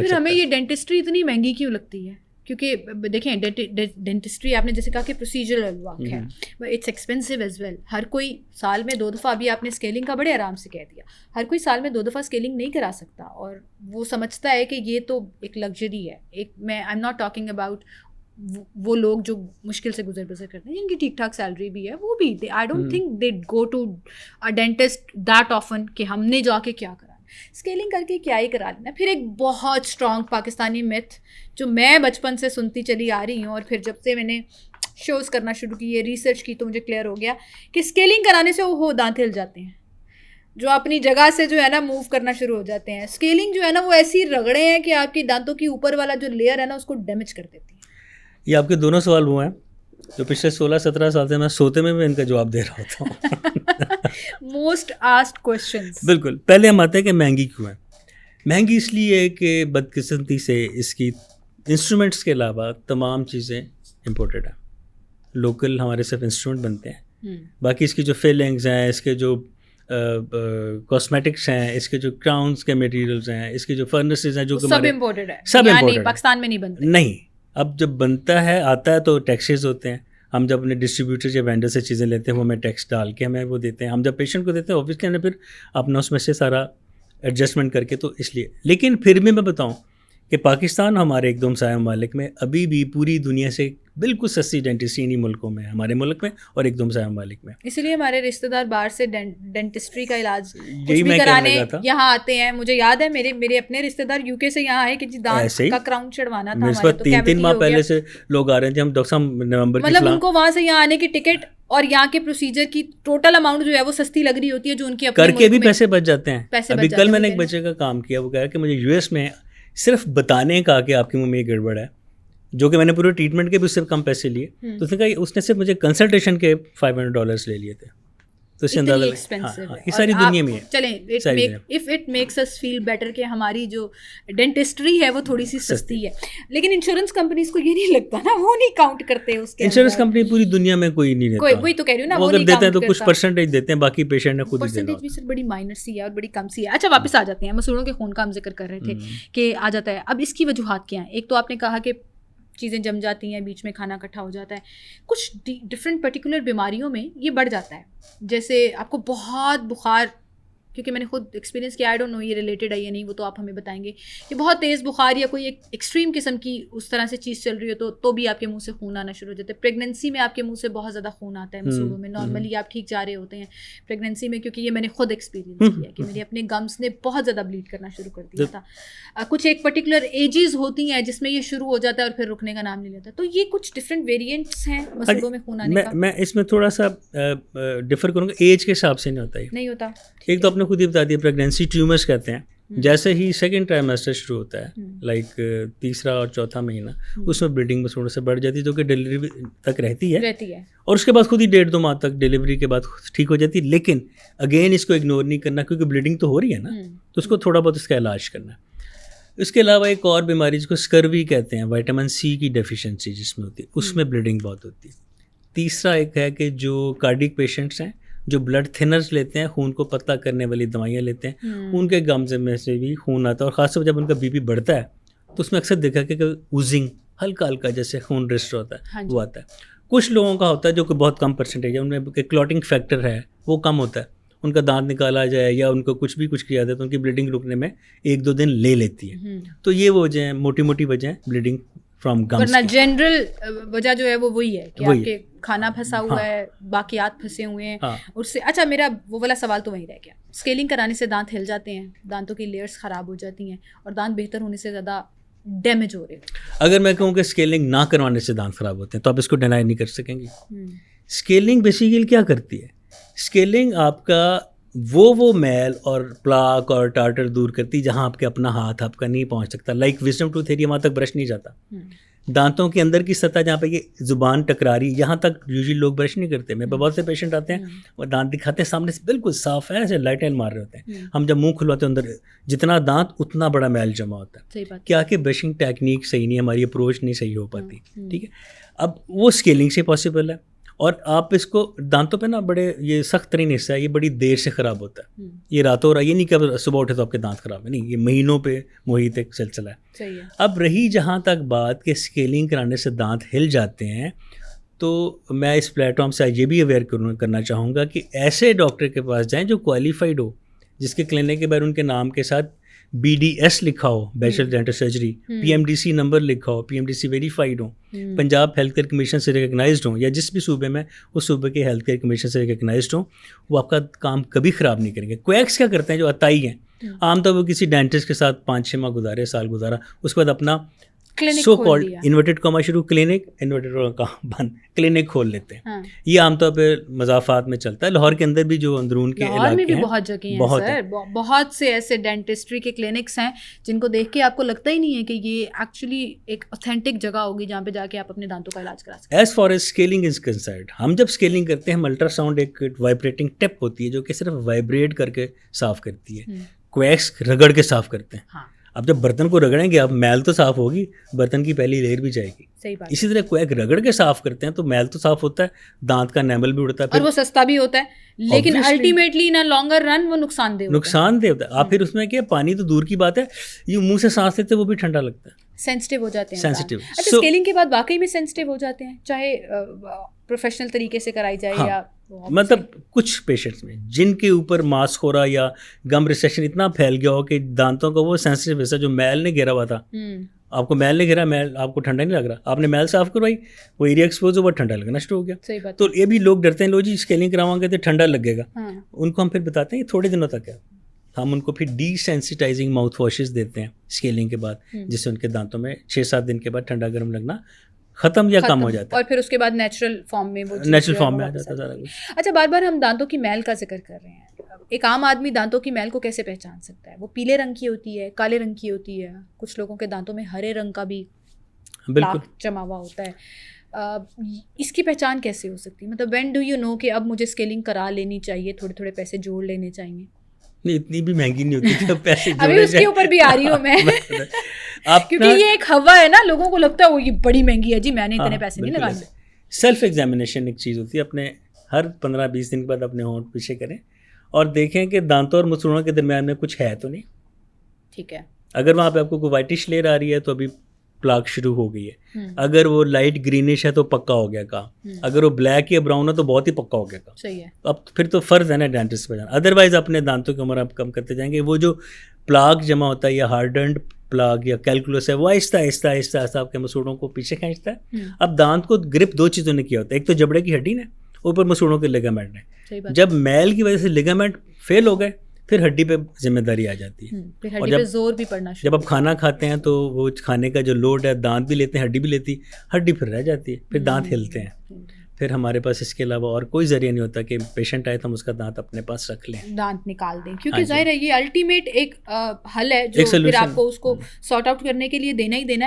फिर हमें ये डेंटिस्ट्री इतनी महंगी क्यों लगती है? क्योंकि देखें डेंटिस्ट्री आपने जैसे कहा कि प्रोसीजरल वर्क है, इट्स एक्सपेंसिव एज वेल। हर कोई साल में 2 दफ़ा, अभी आपने स्केलिंग का बड़े आराम से कह दिया, हर कोई साल में 2 दफ़ा स्केलिंग नहीं करा सकता, और वो समझता है कि ये तो एक लग्जरी है। एक मैं I am not talking about वो लोग जो मुश्किल से गुजर बसर करते हैं, जिनकी ठीक ठाक सैलरी भी है, वो भी I don't think they go to a dentist that often कि हमने जाके क्या करा, स्केलिंग करके क्या ही करा लेना। फिर एक बहुत स्ट्रॉन्ग पाकिस्तानी मिथ जो मैं बचपन से सुनती चली आ रही हूँ, और फिर जब से मैंने शोज़ करना शुरू की, ये रिसर्च की, तो मुझे क्लियर हो गया कि स्केलिंग कराने से वो दांत हिल जाते हैं, जो अपनी जगह से जो है ना मूव करना शुरू हो जाते हैं। स्केलिंग जो है ना वो ऐसी रगड़े हैं कि आपकी दांतों की ऊपर वाला जो लेयर है ना उसको डैमेज कर देती है। ये आपके दोनों सवाल वो हैं जो पिछले 16-17 साल से मैं सोते में भी इनका जवाब दे रहा होता हूँ। Most asked questions. बिल्कुल। पहले हम आते हैं कि महंगी क्यों है। महंगी इसलिए है कि बदकिस्मती से इसकी इंस्ट्रूमेंट्स के अलावा तमाम चीज़ें इंपोर्टेड हैं। लोकल हमारे सिर्फ इंस्ट्रूमेंट बनते हैं, बाकी इसकी जो फिलिंग्स हैं, इसके जो कॉस्मेटिक्स हैं, इसके जो क्राउन्स के मटेरियल्स हैं, इसके जो फर्नेसेस हैं, जो सब इम्पोर्टेड है, सब इम्पोर्टेड है। पाकिस्तान में नहीं बनते। नहीं, अब जब बनता है आता है तो टैक्सेस होते हैं। हम जब अपने डिस्ट्रीब्यूटर या वेंडर से चीज़ें लेते हैं वो हमें टैक्स डाल के हमें वो देते हैं। हम जब पेशेंट को देते हैं ऑब्वियसली हमने फिर अपना उसमें से सारा एडजस्टमेंट करके, तो इसलिए। लेकिन फिर भी मैं बताऊं कि पाकिस्तान हमारे एकदम साया ममालिक में अभी भी पूरी दुनिया से बिल्कुल सस्ती डेंटिस्ट्री इन्हीं मुल्कों में, हमारे मुल्क में और एकदम साया ममालिक में। इसलिए हमारे रिश्तेदार बाहर से डेंटिस्ट्री का इलाज कुछ भी कराने यहाँ आते हैं। मुझे याद है मेरे अपने रिश्तेदार यूके से यहाँ आए कि जी दांत का क्राउन चढ़वाना था हमारे, तो 3 माह पहले से लोग आ रहे थे। हम डॉक्टर साहब नवंबर की, मतलब उनको वहाँ से यहाँ आने की टिकट और यहाँ के प्रोसीजर की टोटल अमाउंट जो है वो सस्ती लग रही होती है, जो उनकी अपने करके भी पैसे बच जाते हैं। अभी कल मैंने एक बच्चे का काम किया, वो कह रहा कि मुझे यूएस में सिर्फ बताने का कि आपके मुंह में ये गड़बड़ है, जो कि मैंने पूरे ट्रीटमेंट के भी उससे कम पैसे लिए, तो उसने कहा उसने सिर्फ मुझे कंसल्टेशन के $500 ले लिए थे। तो इससे अंदाजा ये सारी दुनिया में है। चलें, if it makes us feel better कि हमारी जो डेंटिस्ट्री है वो थोड़ी सी सस्ती है, लेकिन इंश्योरेंस कंपनीज को ये नहीं लगता ना, वो नहीं काउंट करते उसके। इंश्योरेंस कंपनी पूरी दुनिया में कोई नहीं देता, कोई तो कह रही हूँ ना, वो अगर देते हैं तो कुछ परसेंटेज देते हैं, बाकी पेशेंट ने खुद ही देना। परसेंटेज भी सिर्फ बड़ी माइनर सी है और बड़ी कम सी है। अच्छा, वापस आ जाते हैं, मसूड़ों के खून का हम जिक्र कर रहे थे कि आ जाता है। अब इसकी वजूहात क्या हैं? एक तो आपने कहा कि चीज़ें जम जाती हैं, बीच में खाना इकट्ठा हो जाता है। कुछ डिफरेंट पर्टिकुलर बीमारियों में ये बढ़ जाता है, जैसे आपको बहुत बुखार, क्योंकि मैंने खुद एक्सपीरियंस किया, आई डोंट नो ये रिलेटेड है या नहीं, वो तो आप हमें बताएंगे कि बहुत तेज़ बुखार या कोई एक एक्सट्रीम किस्म की उस तरह से चीज़ चल रही हो तो भी आपके मुंह से खून आना शुरू हो जाता है। प्रेगनेंसी में आपके मुंह से बहुत ज़्यादा खून आता है मसूड़ों में। नॉर्मली आप ठीक जा रहे होते हैं, प्रेगनेंसी में, क्योंकि ये मैंने खुद एक्सपीरियंस किया कि मेरे अपने गम्स ने बहुत ज़्यादा ब्लीड करना शुरू कर दिया था। कुछ एक पर्टिकुलर एजेस होती हैं जिसमें ये शुरू हो जाता है और फिर रुकने का नाम नहीं लेता। तो ये कुछ डिफरेंट वेरिएंट्स हैं मसूड़ों में खून आने का। मैं इसमें थोड़ा सा डिफर करूँगा, एज के हिसाब से नहीं होता। एक तो आपने खुद ही बता दिया, प्रेगनेंसी ट्यूमर्स कहते हैं। जैसे ही सेकंड ट्राइमेस्टर शुरू होता है, लाइक तीसरा और चौथा महीना, उसमें ब्लीडिंग मसूड़ों से बढ़ जाती है, जो कि डिलीवरी तक रहती है और उसके बाद खुद ही 1.5-2 माह तक डिलीवरी के बाद ठीक हो जाती है। लेकिन अगेन इसको इग्नोर नहीं करना, क्योंकि ब्लीडिंग तो हो रही है ना, तो उसको थोड़ा बहुत इसका इलाज करना है। इसके अलावा एक और बीमारी जिसको स्कर्वी कहते हैं, विटामिन सी की डेफिशिएंसी जिसमें होती है, उसमें ब्लीडिंग बहुत होती है। तीसरा एक है कि जो कार्डिक पेशेंट्स हैं, जो ब्लड थिनर्स लेते हैं, खून को पतला करने वाली दवाइयाँ लेते हैं, उनके गम्स में से भी खून आता है। और ख़ासतौर पर जब उनका बीपी बढ़ता है तो उसमें अक्सर देखा कि ऊजिंग हल्का हल्का जैसे खून रजिस्टर होता है, वो आता है। कुछ लोगों का होता है जो कि बहुत कम परसेंटेज है, उनमें क्लॉटिंग फैक्टर है वो कम होता है, उनका दांत निकाला जाए या उनको कुछ किया जाए तो उनकी ब्लीडिंग रुकने में 1-2 दिन ले लेती है। तो ये वो वजह है, मोटी मोटी वजह है ब्लीडिंग फ्रॉम गम्स। वरना जनरल वजह जो है वो वही है कि आपके खाना फंसा हुआ है, बाकियात फंसे हुए हैं उससे। अच्छा, मेरा वो वाला सवाल तो वही रह गया, स्केलिंग कराने से दांत हिल जाते हैं, दांतों की लेयर्स ख़राब हो जाती हैं और दांत बेहतर होने से ज़्यादा डैमेज हो रहे हैं। अगर मैं कहूँ कि स्केलिंग ना करवाने से दांत ख़राब होते हैं तो आप इसको डिनाई नहीं कर सकेंगे। स्केलिंग बेसिकली क्या करती है? स्केलिंग आपका वो मैल और प्लाक और टार्टर दूर करती है जहाँ आपके अपना हाथ आपका नहीं पहुँच सकता। लाइक विजडम टूथ एरिया, वहाँ तक ब्रश नहीं जाता। दांतों के अंदर की सतह जहाँ पे ये जुबान टकरारी, यहाँ तक यूजुअली लोग ब्रश नहीं करते। मेरे बहुत से पेशेंट आते हैं और दांत दिखाते हैं सामने से बिल्कुल साफ है, ऐसे लाइट मार रहे होते हैं। हम जब मुंह खुलवाते हैं अंदर जितना दांत उतना बड़ा मैल जमा होता है। क्या कि ब्रशिंग टेक्निक सही नहीं है, हमारी अप्रोच नहीं सही हो पाती। ठीक है, अब वो स्केलिंग से पॉसिबल है। और आप इसको दांतों पे ना बड़े ये सख्त तरीन हिस्सा है, ये बड़ी देर से ख़राब होता है। ये रातों रात, ये नहीं कि अब सुबह उठे तो आपके दांत ख़राब है, नहीं, ये महीनों पे मुहित एक सिलसिला है। सही है। अब रही जहाँ तक बात कि स्केलिंग कराने से दांत हिल जाते हैं, तो मैं इस प्लेटफॉर्म से ये भी अवेयर करना चाहूँगा कि ऐसे डॉक्टर के पास जाएँ जो क्वालिफाइड हो, जिसके क्लिनिक के बारे उनके नाम के साथ BDS लिखा हो, bachelor dental surgery, PMDC number लिखा हो, PMDC वेरीफाइड हो, पंजाब हेल्थ केयर कमीशन से रिकगनाइज्ड हो, या जिस भी सूबे में उस सूबे के हेल्थ केयर कमीशन से रिकगनाइज्ड हो, वो आपका काम कभी ख़राब नहीं करेंगे। क्वैक्स क्या करते हैं, जो अताई हैं, आमतौर पर किसी डेंटिस्ट के साथ 5-6 माह गुजारे, साल गुजारा, उसके बाद अपना सो कॉल्ड इन्वर्टेड कॉमा शुरू, क्लिनिक इन्वर्टेड का बंद, क्लिनिक खोल लेते हैं। हाँ। ये आमतौर पे मज़ाफ़ात में चलता है। लाहौर के अंदर भी जो अंदरूनी के इलाके में भी हैं, बहुत जगह हैं सर, बहुत से ऐसे डेंटिस्ट्री के क्लिनिक्स हैं जिनको देख के आपको लगता ही नहीं है कि ये एक्चुअली एक ऑथेंटिक जगह होगी जहाँ पे जाके आप अपने दांतों का इलाज करा सकते हैं। As far as scaling is concerned, हम जब स्केलिंग करते हैं, हम अल्ट्रासाउंड एक वाइब्रेटिंग टिप होती है जो कि सिर्फ वाइब्रेट करके साफ़ करती है, क्वैक्स रगड़ के साफ़ करते हैं। हाँ। अब जब बर्तन को रगड़ेंगे आप, मैल तो साफ़ होगी, बर्तन की पहली लेयर भी जाएगी। सही बात। इसी तरह क्वैक रगड़ के साफ़ करते हैं तो मैल तो साफ़ होता है, दांत का एनेमल भी उड़ता है, और वो सस्ता भी होता है, लेकिन अल्टीमेटली इन लॉन्गर रन वो नुकसानदेह होता है। आप फिर उसमें क्या, पानी तो दूर की बात है, ये मुंह से सांस लेते वो भी ठंडा लगता है, सेंसिटिव हो जाते हैं। सेंसिटिव। अच्छा, स्केलिंग के बाद वाकई में सेंसिटिव हो जाते हैं, चाहे प्रोफेशनल तरीके से कराई जाए। हाँ, या मतलब कुछ पेशेंट्स में जिनके ऊपर मास्क हो रहा या गम रिसेशन इतना फैल गया हो कि दांतों का वो सेंसिटिव हिस्सा जो मैल ने घेरा हुआ था, आपको मैल ने घेरा, मैल आपको ठंडा नहीं लग रहा, आपने मैल साफ करवाई, वो एरिया एक्सपोज हुआ, ठंडा लगना शुरू हो गया। सही बात। तो ये भी लोग डरते हैं, लो जी स्केलिंग करावाएंगे तो ठंडा लगेगा। उनको हम फिर बताते हैं ये थोड़े दिनों तक है, हम उनको फिर डिसेंसिटाइजिंग माउथ वॉशेस देते हैं स्केलिंग के बाद, जिससे उनके दांतों में 6-7 दिन के बाद ठंडा गर्म लगना खत्म या कम हो जाता है, और फिर उसके बाद नेचुरल फॉर्म में वो नेचुरल फॉर्म में आ जाता है सारा कुछ। अच्छा, बार बार हम दांतों की मैल का जिक्र कर रहे हैं, एक आम आदमी दांतों की मैल को कैसे पहचान सकता है? वो पीले रंग की होती है, काले रंग की होती है, कुछ लोगों के दांतों में हरे रंग का भी बिल्कुल जमा हुआ होता है। इसकी पहचान कैसे हो सकती है? मतलब व्हेन डू यू नो कि अब मुझे स्केलिंग करा लेनी चाहिए, थोड़े थोड़े पैसे जोड़ लेने चाहिए? नहीं, इतनी भी महंगी नहीं होती तो पैसे अभी उसके ऊपर भी आ रही हूँ मैं क्योंकि ये एक हवा है ना, लोगों को लगता है वो ये बड़ी महंगी है जी, मैंने इतने पैसे नहीं लगाने। सेल्फ एग्जामिनेशन एक चीज़ होती है, अपने हर 15-20 दिन के बाद अपने होंठ पीछे करें और देखें कि दांतों और मसूड़ों के दरमियान में कुछ है तो नहीं। ठीक है। अगर वहाँ पे आपको कोई वाइटिश लेयर आ रही है तो अभी प्लाक शुरू हो गई है, अगर वो लाइट ग्रीनिश है तो पक्का हो गया काम, अगर वो ब्लैक या ब्राउन है तो बहुत ही पक्का हो गया काम। सही है। अब फिर तो फ़र्ज है ना डेंटिस्ट पे जाना, अदरवाइज अपने दांतों की उम्र आप कम करते जाएंगे। वो जो प्लाक जमा होता है या हार्डन्ड प्लाक या कैलकुलस है, वो आहिस्ता आहिस्ता आहिस्ता आहिस्ता आपके मसूड़ों को पीछे खींचता है। अब दांत को ग्रिप 2 चीज़ों ने किया होता है, एक तो जबड़े की हड्डी ने, ऊपर मसूड़ों के लिगामेंट ने। जब मैल की वजह से लिगामेंट फेल हो गए फिर हड्डी पे जिम्मेदारी आ जाती है, फिर हड्डी पे जोर भी पड़ना शुरू। जब आप खाना खाते हैं तो वो खाने का जो लोड है दांत भी लेते हैं, हड्डी भी लेती है, हड्डी फिर रह जाती है, फिर दांत हिलते हैं। फिर हमारे पास इसके अलावा और कोई जरिया नहीं होता कि पेशेंट आए तो हम उसका दांत अपने पास रख लें, दांत निकाल दें, क्योंकि जाहिर है ये अल्टीमेट एक हल है जो फिर आपको उसको सॉर्ट आउट करने के लिए देना ही देना है।